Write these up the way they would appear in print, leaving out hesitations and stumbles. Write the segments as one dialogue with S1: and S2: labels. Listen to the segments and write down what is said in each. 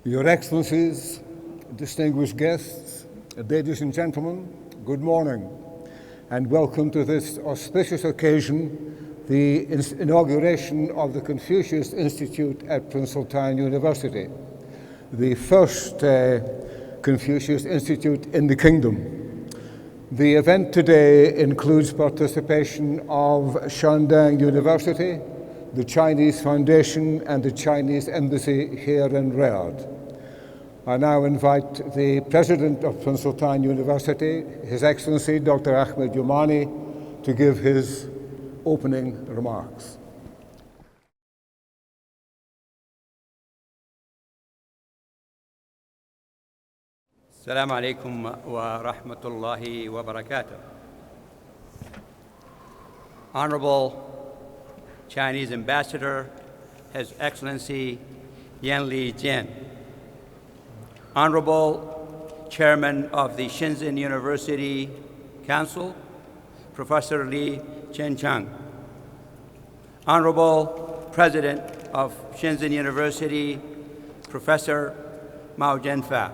S1: Your Excellencies, distinguished guests, ladies and gentlemen, good morning, and welcome to this auspicious occasion, the inauguration of the Confucius Institute at Prince Sultan University, the first Confucius Institute in the Kingdom. The event today includes participation of Shandong University, the Chinese Foundation, and the Chinese Embassy here in Riyadh. I now invite the President of Prince Sultan University, His Excellency Dr. Ahmed Yomani, to give his opening remarks.
S2: Assalamu alaikum wa rahmatullahi wa barakatuh. Honorable Chinese Ambassador, His Excellency Yan Li Jian, Honorable Chairman of the Shenzhen University Council, Professor Li Chenchang, Honorable President of Shenzhen University, Professor Mao Zhenfa,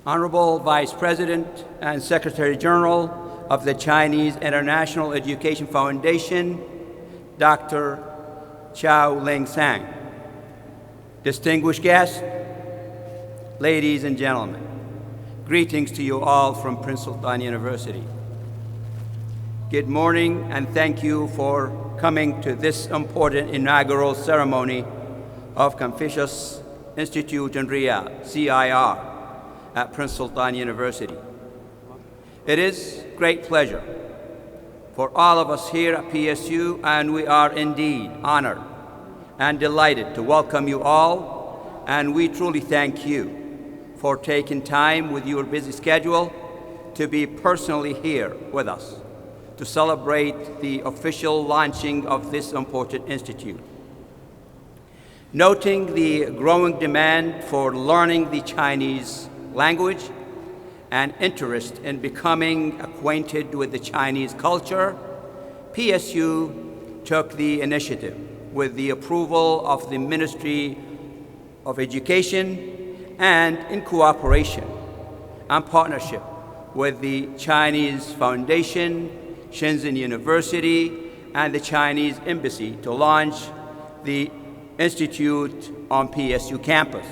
S2: Honorable Vice President and Secretary General of the Chinese International Education Foundation, Dr. Chao Ling Sang, distinguished guests, ladies and gentlemen, greetings to you all from Prince Sultan University. Good morning, and thank you for coming to this important inaugural ceremony of Confucius Institute in Riyadh, CIR, at Prince Sultan University. It is great pleasure for all of us here at PSU, and we are indeed honored and delighted to welcome you all, and we truly thank you for taking time with your busy schedule to be personally here with us to celebrate the official launching of this important institute. Noting the growing demand for learning the Chinese language and interest in becoming acquainted with the Chinese culture, PSU took the initiative with the approval of the Ministry of Education and in cooperation and partnership with the Chinese Foundation, Shenzhen University, and the Chinese Embassy to launch the Institute on PSU campus.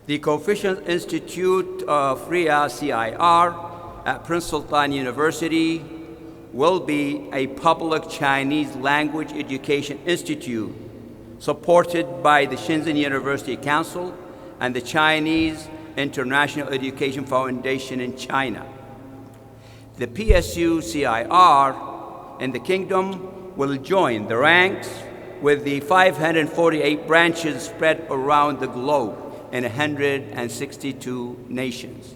S2: The Confucius Institute of Riyadh CIR at Prince Sultan University will be a public Chinese language education institute supported by the Shenzhen University Council and the Chinese International Education Foundation in China. The PSU CIR in the Kingdom will join the ranks with the 548 branches spread around the globe in 162 nations.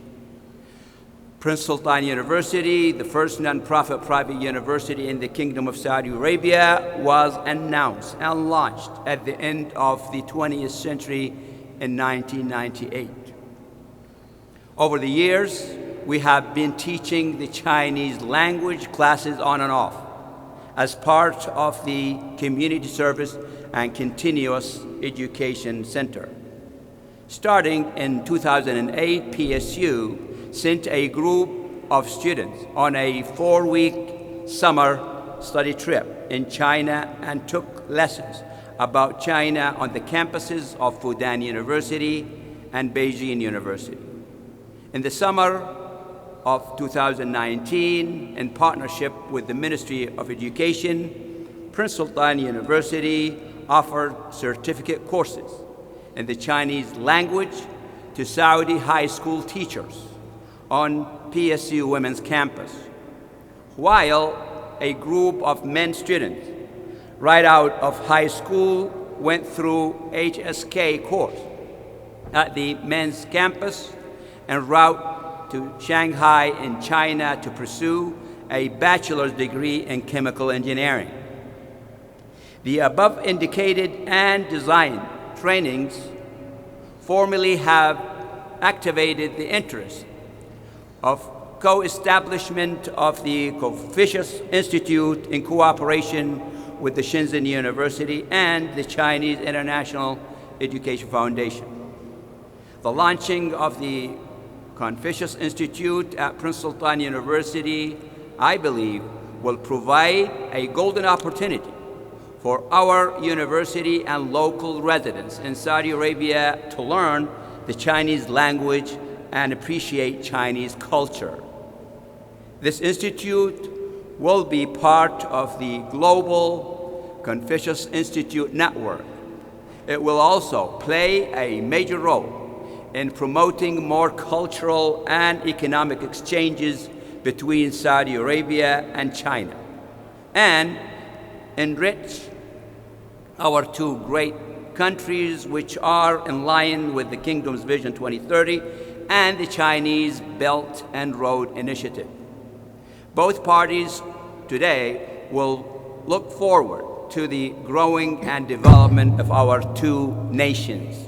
S2: Prince Sultan University, the first non-profit private university in the Kingdom of Saudi Arabia, was announced and launched at the end of the 20th century in 1998. Over the years, we have been teaching the Chinese language classes on and off as part of the Community Service and Continuous Education Center. Starting in 2008, PSU sent a group of students on a 4-week summer study trip in China and took lessons about China on the campuses of Fudan University and Beijing University. In the summer of 2019, in partnership with the Ministry of Education, Prince Sultan University offered certificate courses in the Chinese language to Saudi high school teachers on PSU Women's Campus, while a group of men students right out of high school went through HSK course at the men's campus en route to Shanghai in China to pursue a bachelor's degree in chemical engineering. The above indicated and designed trainings formally have activated the interest of co-establishment of the Confucius Institute in cooperation with the Shenzhen University and the Chinese International Education Foundation. The launching of the Confucius Institute at Prince Sultan University, I believe, will provide a golden opportunity for our university and local residents in Saudi Arabia to learn the Chinese language and appreciate Chinese culture. This institute will be part of the global Confucius Institute network. It will also play a major role in promoting more cultural and economic exchanges between Saudi Arabia and China, and enrich our two great countries, which are in line with the Kingdom's Vision 2030 and the Chinese Belt and Road Initiative. Both parties today will look forward to the growing and development of our two nations.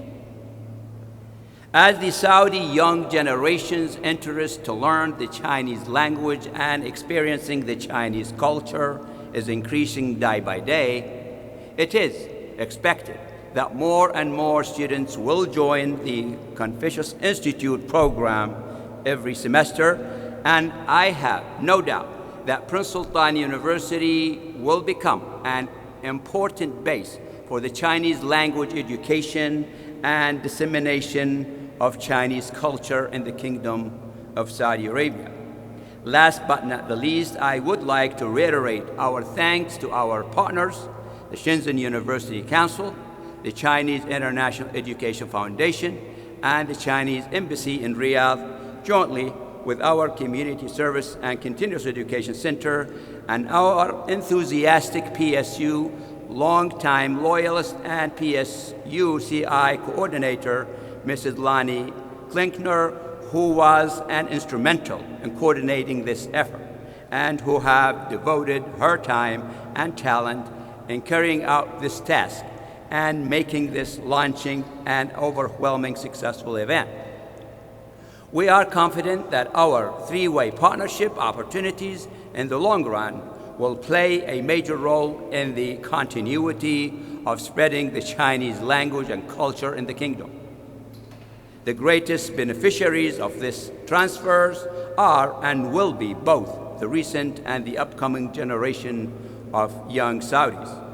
S2: As the Saudi young generation's interest to learn the Chinese language and experiencing the Chinese culture is increasing day by day, it is expected that more and more students will join the Confucius Institute program every semester, and I have no doubt that Prince Sultan University will become an important base for the Chinese language education and dissemination of Chinese culture in the Kingdom of Saudi Arabia. Last but not the least, I would like to reiterate our thanks to our partners, the Shenzhen University Council, the Chinese International Education Foundation, and the Chinese Embassy in Riyadh, jointly with our Community Service and Continuous Education Center and our enthusiastic PSU longtime loyalist and PSU CI coordinator, Mrs. Lani Klinkner, who was instrumental in coordinating this effort and who have devoted her time and talent in carrying out this task and making this launching an overwhelming successful event. We are confident that our three-way partnership opportunities in the long run will play a major role in the continuity of spreading the Chinese language and culture in the kingdom. The greatest beneficiaries of this transfers are and will be both the recent and the upcoming generation of young Saudis.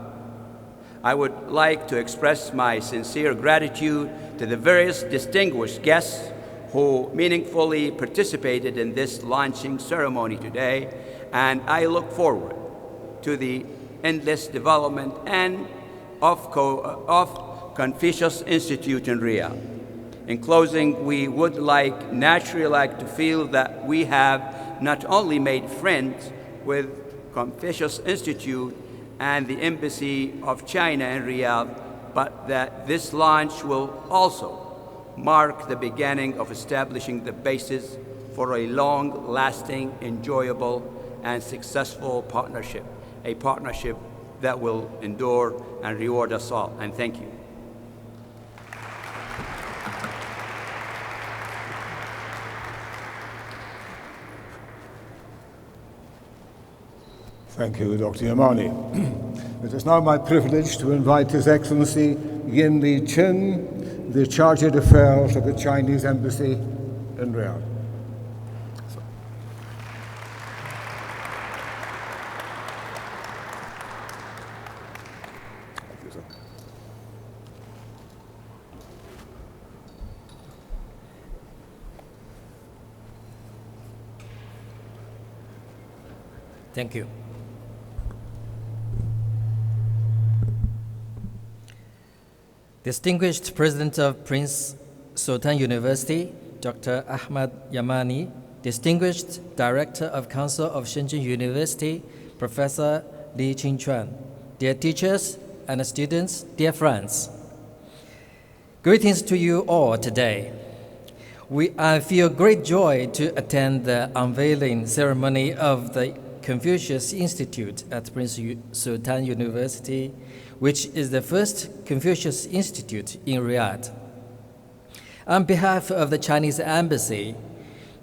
S2: I would like to express my sincere gratitude to the various distinguished guests who meaningfully participated in this launching ceremony today, and I look forward to the endless development and of Confucius Institute in Riyadh. In closing, we would naturally like to feel that we have not only made friends with Confucius Institute and the Embassy of China in Riyadh, but that this launch will also mark the beginning of establishing the basis for a long-lasting, enjoyable, and successful partnership, a partnership that will endure and reward us all. And thank you.
S1: Thank you, Dr. Yamani. It is now my privilege to invite His Excellency Yin Li Chin, the Chargé d'Affaires of the Chinese Embassy in Riyadh. Thank you, sir.
S3: Thank you. Distinguished President of Prince Sultan University, Dr. Ahmad Yamani, Distinguished Director of Council of Shenzhen University, Professor Li Qingchuan, dear teachers and students, dear friends. Greetings to you all today. I feel great joy to attend the unveiling ceremony of the Confucius Institute at Prince Sultan University, which is the first Confucius Institute in Riyadh. On behalf of the Chinese Embassy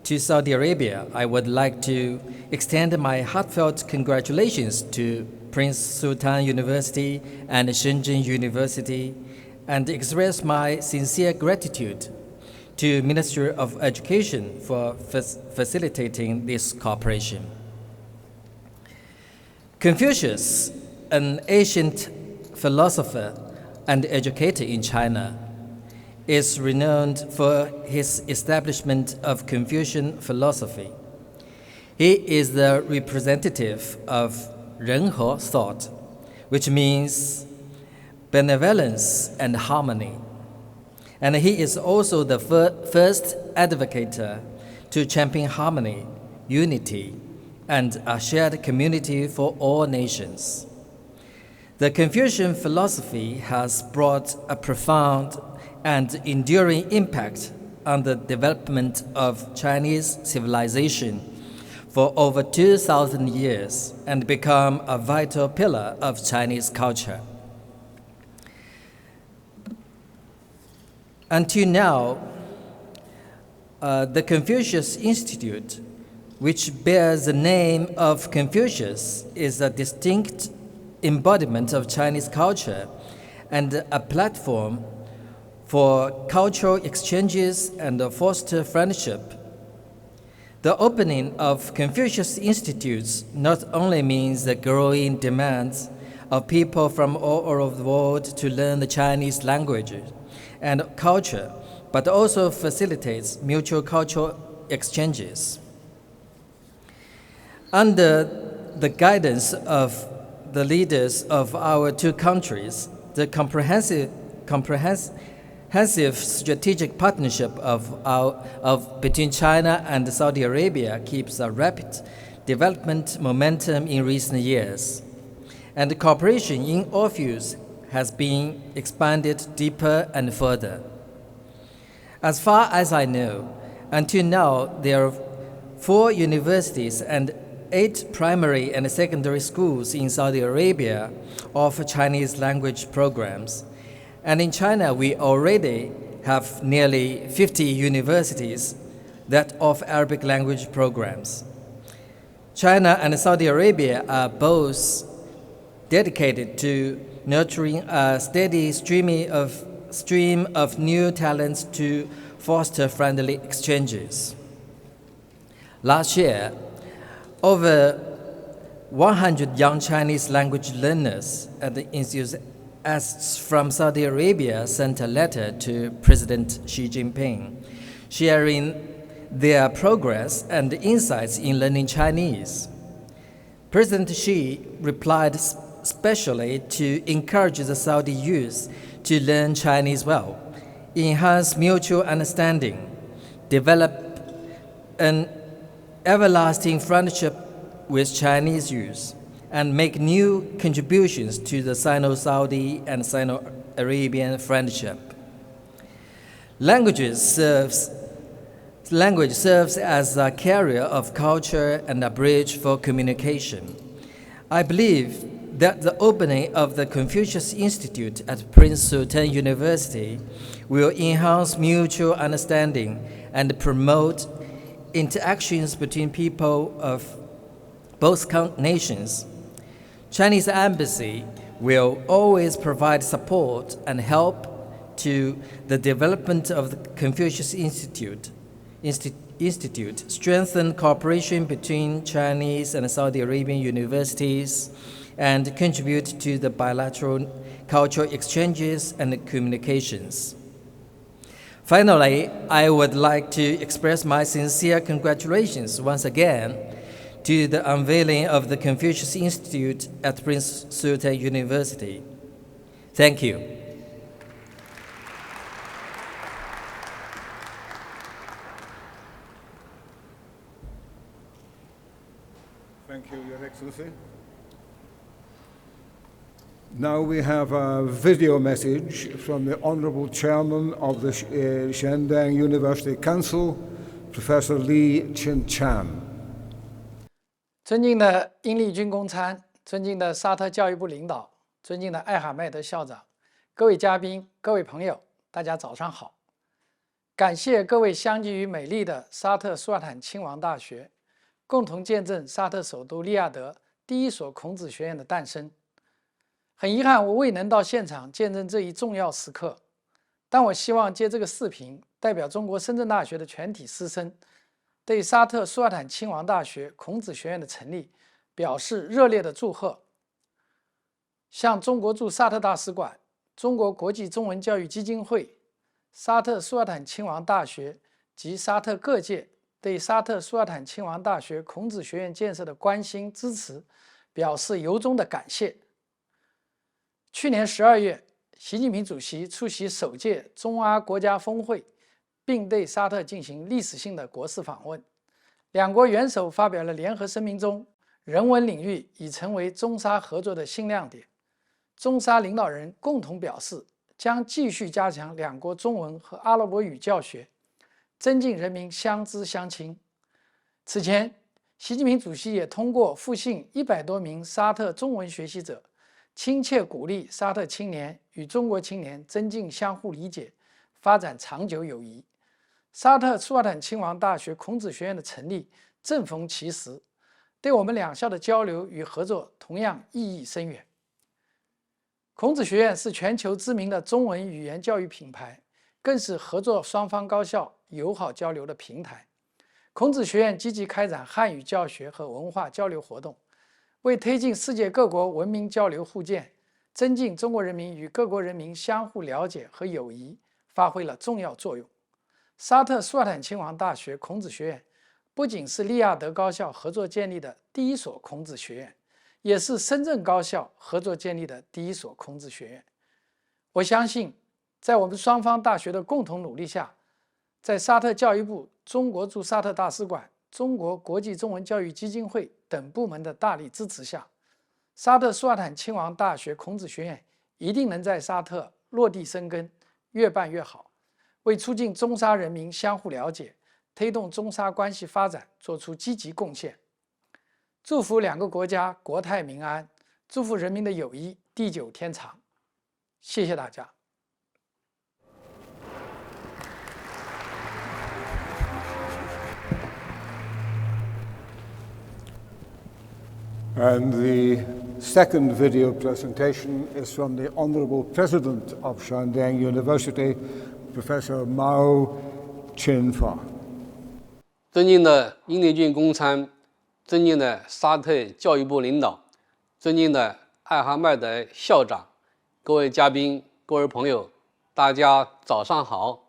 S3: to Saudi Arabia, I would like to extend my heartfelt congratulations to Prince Sultan University and Shenzhen University and express my sincere gratitude to Ministry of Education for facilitating this cooperation. Confucius, an ancient philosopher and educator in China, is renowned for his establishment of Confucian philosophy. He is the representative of Renhe thought, which means benevolence and harmony. And he is also the first advocate to champion harmony, unity, and a shared community for all nations. The Confucian philosophy has brought a profound and enduring impact on the development of Chinese civilization for over 2,000 years and become a vital pillar of Chinese culture. Until now, the Confucius Institute, which bears the name of Confucius, is a distinct embodiment of Chinese culture and a platform for cultural exchanges and foster friendship. The opening of Confucius Institutes not only means the growing demands of people from all over the world to learn the Chinese language and culture, but also facilitates mutual cultural exchanges. Under the guidance of the leaders of our two countries, the comprehensive strategic partnership between China and Saudi Arabia keeps a rapid development momentum in recent years, and cooperation in all fields has been expanded deeper and further. As far as I know, until now there are 4 universities and 8 primary and secondary schools in Saudi Arabia offer Chinese language programs. And in China, we already have nearly 50 universities that offer Arabic language programs. China and Saudi Arabia are both dedicated to nurturing a steady stream of new talents to foster friendly exchanges. Last year, over 100 young Chinese language learners and enthusiasts from Saudi Arabia sent a letter to President Xi Jinping, sharing their progress and insights in learning Chinese. President Xi replied specially to encourage the Saudi youth to learn Chinese well, enhance mutual understanding, develop an everlasting friendship with Chinese youth, and make new contributions to the Sino-Saudi and Sino-Arabian friendship. Language serves as a carrier of culture and a bridge for communication. I believe that the opening of the Confucius Institute at Prince Sultan University will enhance mutual understanding and promote interactions between people of both nations. Chinese Embassy will always provide support and help to the development of the Confucius Institute, strengthen cooperation between Chinese and Saudi Arabian universities, and contribute to the bilateral cultural exchanges and communications. Finally, I would like to express my sincere congratulations once again to the unveiling of the Confucius Institute at Prince Sultan University. Thank you.
S1: Thank you, Your Excellency. Now we have a video message from the Honourable Chairman of the Shandong University Council, Professor Li Qinchan.
S4: 尊敬的英利军公参，尊敬的沙特教育部领导，尊敬的艾哈迈德校长，各位嘉宾，各位朋友，大家早上好！感谢各位相聚于美丽的沙特苏尔坦亲王大学，共同见证沙特首都利雅得第一所孔子学院的诞生。很遗憾，我未能到现场见证这一重要时刻，但我希望借这个视频，代表中国深圳大学的全体师生，对沙特苏尔坦亲王大学孔子学院的成立表示热烈的祝贺，向中国驻沙特大使馆、中国国际中文教育基金会、沙特苏尔坦亲王大学及沙特各界对沙特苏尔坦亲王大学孔子学院建设的关心支持表示由衷的感谢。去年12月，习近平主席出席首届中阿国家峰会，并对沙特进行历史性的国事访问。两国元首发表了联合声明中，人文领域已成为中沙合作的新亮点。中沙领导人共同表示，将继续加强两国中文和阿拉伯语教学，增进人民相知相亲。此前，习近平主席也通过复信100多名沙特中文学习者，亲切鼓励沙特青年与中国青年增进相互理解，发展长久友谊。沙特苏尔坦亲王大学孔子学院的成立正逢其时，对我们两校的交流与合作同样意义深远。孔子学院是全球知名的中文语言教育品牌，更是合作双方高校友好交流的平台。孔子学院积极开展汉语教学和文化交流活动，为推进世界各国文明交流互鉴，增进中国人民与各国人民相互了解和友谊发挥了重要作用。沙特苏尔坦亲王大学孔子学院不仅是利雅得高校合作建立的第一所孔子学院，也是深圳高校合作建立的第一所孔子学院。我相信，在我们双方大学的共同努力下，在沙特教育部、中国驻沙特大使馆、中国国际中文教育基金会等部门的大力支持下，沙特苏尔坦亲王大学孔子学院一定能在沙特落地生根，越办越好，为促进中沙人民相互了解，推动中沙关系发展做出积极贡献。祝福两个国家国泰民安，祝福人民的友谊地久天长。谢谢大家。
S1: And the second video presentation is from the Honourable President of Shandong University, Professor Mao Chin-fa.
S5: 尊敬的殷立俊公参，尊敬的沙特教育部领导，尊敬的艾哈迈德校长，各位嘉宾，各位朋友，大家早上好！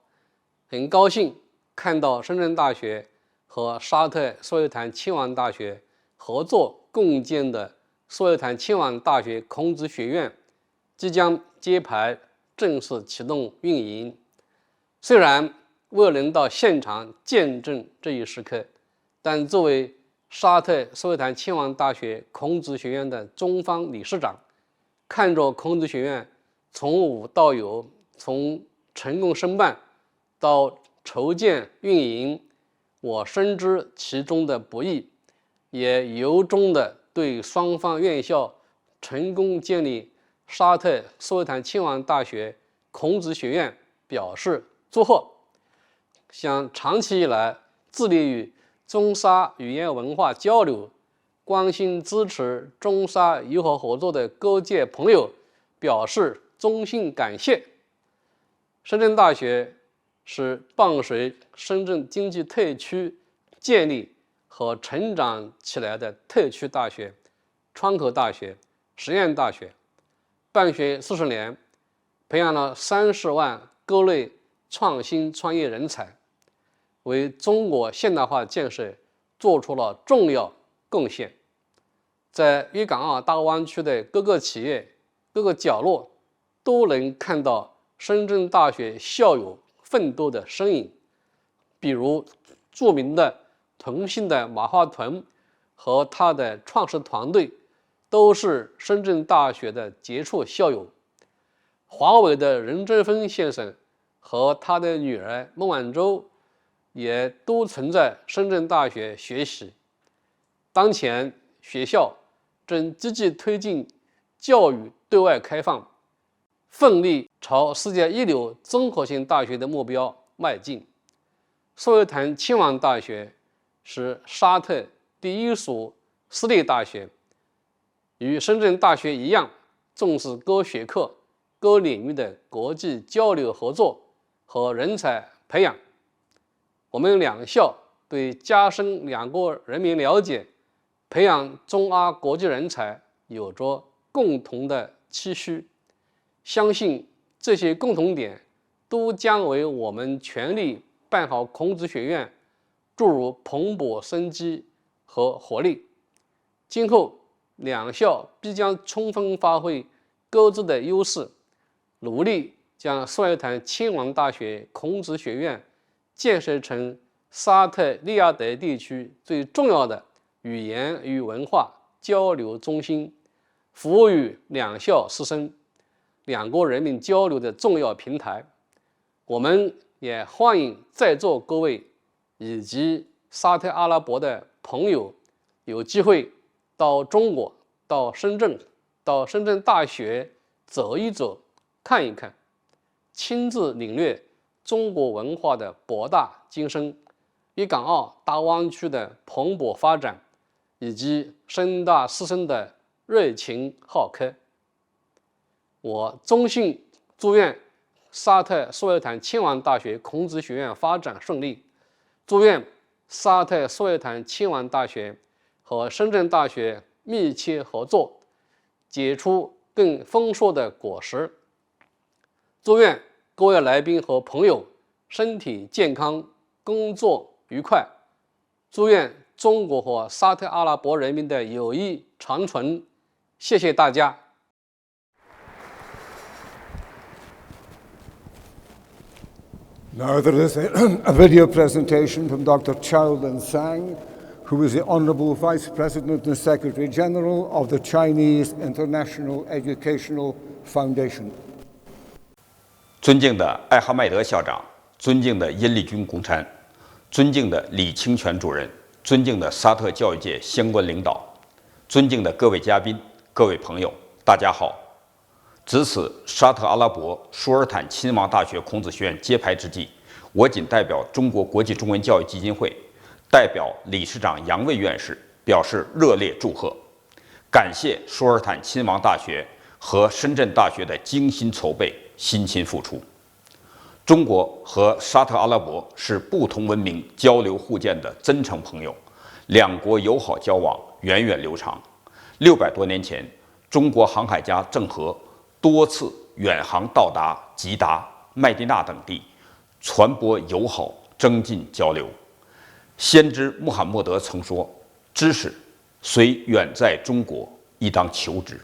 S5: 很高兴看到深圳大学和沙特苏尔坦亲王大学合作共建的苏尔坦亲王大学孔子学院即将揭牌正式启动运营。虽然未能到现场见证这一时刻，但作为沙特苏尔坦亲王大学孔子学院的中方理事长，看着孔子学院从无到有，从成功申办到筹建运营，我深知其中的不易，也由衷的对双方院校成功建立沙特苏尔坦亲王大学孔子学院表示祝贺，向长期以来致力于中沙语言文化交流、关心支持中沙友好合作的各界朋友表示衷心感谢。深圳大学是伴随深圳经济特区建立和成长起来的特区大学、窗口大学、实验大学，办学40年，培养了30万各类创新创业人才，为中国现代化建设做出了重要贡献。在粤港澳大湾区的各个企业、各个角落，都能看到深圳大学校友奋斗的身影。比如著名的腾讯的马化腾和他的创始团队都是深圳大学的杰出校友。华为的任正非先生和他的女儿孟晚舟也都曾在深圳大学学习。当前学校正积极推进教育对外开放，奋力朝世界一流综合性大学的目标迈进。苏尔坦亲王大学是沙特第一所私立大学，与深圳大学一样，重视各学科、各领域的国际交流合作和人才培养。我们两校对加深两国人民了解、培养中阿国际人才有着共同的期许，相信这些共同点都将为我们全力办好孔子学院注入蓬勃生机和活力。今后两校必将充分发挥各自的优势，努力将苏尔坦亲王大学孔子学院建设成沙特利雅得地区最重要的语言与文化交流中心，服务于两校师生、两国人民交流的重要平台。我们也欢迎在座各位以及沙特阿拉伯的朋友有机会到中国、到深圳大学走一走、看一看，亲自领略中国文化的博大精深，粤港澳大湾区的蓬勃发展，以及深大师生的热情好客。我衷心祝愿沙特苏尔坦亲王大学孔子学院发展顺利，祝愿沙特苏尔坦亲王大学和深圳大学密切合作，结出更丰硕的果实。祝愿各位来宾和朋友身体健康，工作愉快。祝愿中国和沙特阿拉伯人民的友谊长存。谢谢大家。
S1: Now there is a video presentation from Dr. Chow Lin Sang, who is the Honourable Vice President and Secretary General of the Chinese International Educational Foundation.
S6: 尊敬的艾哈迈德校长，尊敬的殷立军公参，尊敬的李清泉主任，尊敬的沙特教育界相关领导，尊敬的各位嘉宾、各位朋友，大家好！值此沙特阿拉伯舒尔坦亲王大学孔子学院揭牌之际，我谨代表中国国际中文教育基金会，代表理事长杨卫院士表示热烈祝贺，感谢舒尔坦亲王大学和深圳大学的精心筹备、辛勤付出。中国和沙特阿拉伯是不同文明交流互鉴的真诚朋友，两国友好交往源远流长。600多年前，中国航海家郑和多次远航到达吉达、麦地那等地，传播友好，增进交流。先知穆罕默德曾说：“知识虽远在中国，亦当求之。”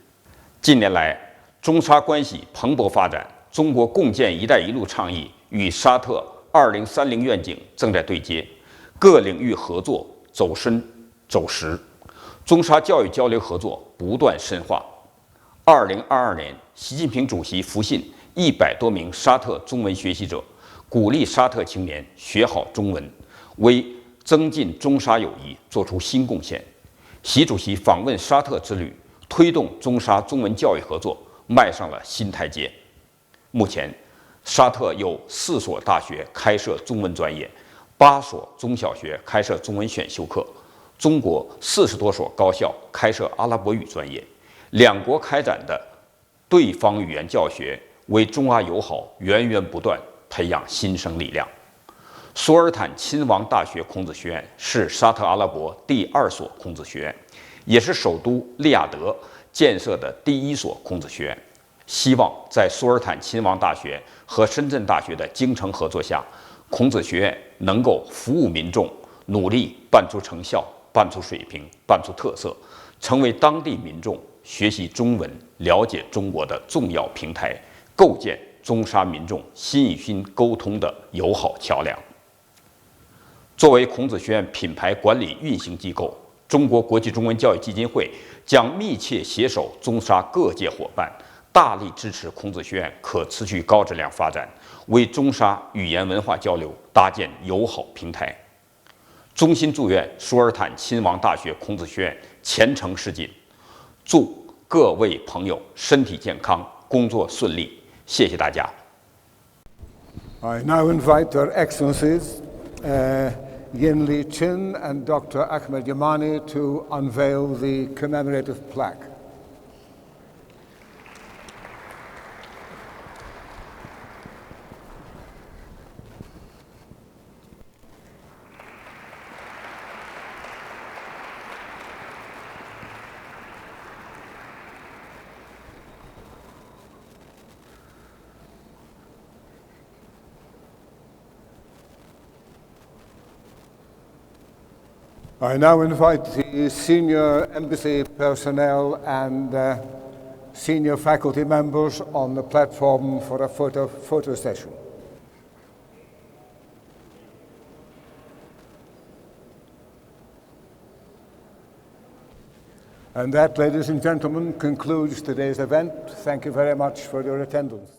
S6: 近年来，中沙关系蓬勃发展，中国共建“一带一路”倡议与沙特2030愿景正在对接，各领域合作走深走实，中沙教育交流合作不断深化。2022年，习近平主席复信100多名沙特中文学习者，鼓励沙特青年学好中文，为增进中沙友谊做出新贡献。习主席访问沙特之旅，推动中沙中文教育合作迈上了新台阶。目前，沙特有4所大学开设中文专业，8所中小学开设中文选修课，中国40多所高校开设阿拉伯语专业。两国开展的对方语言教学，为中阿友好源源不断培养新生力量。苏尔坦亲王大学孔子学院是沙特阿拉伯第2所孔子学院，也是首都利雅得建设的第1所孔子学院。希望在苏尔坦亲王大学和深圳大学的精诚合作下，孔子学院能够服务民众，努力办出成效、办出水平、办出特色，成为当地民众学习中文、了解中国的重要平台，构建中沙民众心与心沟通的友好桥梁。作为孔子学院品牌管理运行机构，中国国际中文教育基金会将密切携手中沙各界伙伴，大力支持孔子学院可持续高质量发展，为中沙语言文化交流搭建友好平台。衷心祝愿舒尔坦亲王大学孔子学院前程似锦，祝各位朋友身体健康，工作顺利。谢谢大家。
S1: I now invite Their Excellencies Yin Li Chin and Dr. Ahmed Yamani to unveil the commemorative plaque. I now invite the senior embassy personnel and senior faculty members on the platform for a photo session. And that, ladies and gentlemen, concludes today's event. Thank you very much for your attendance.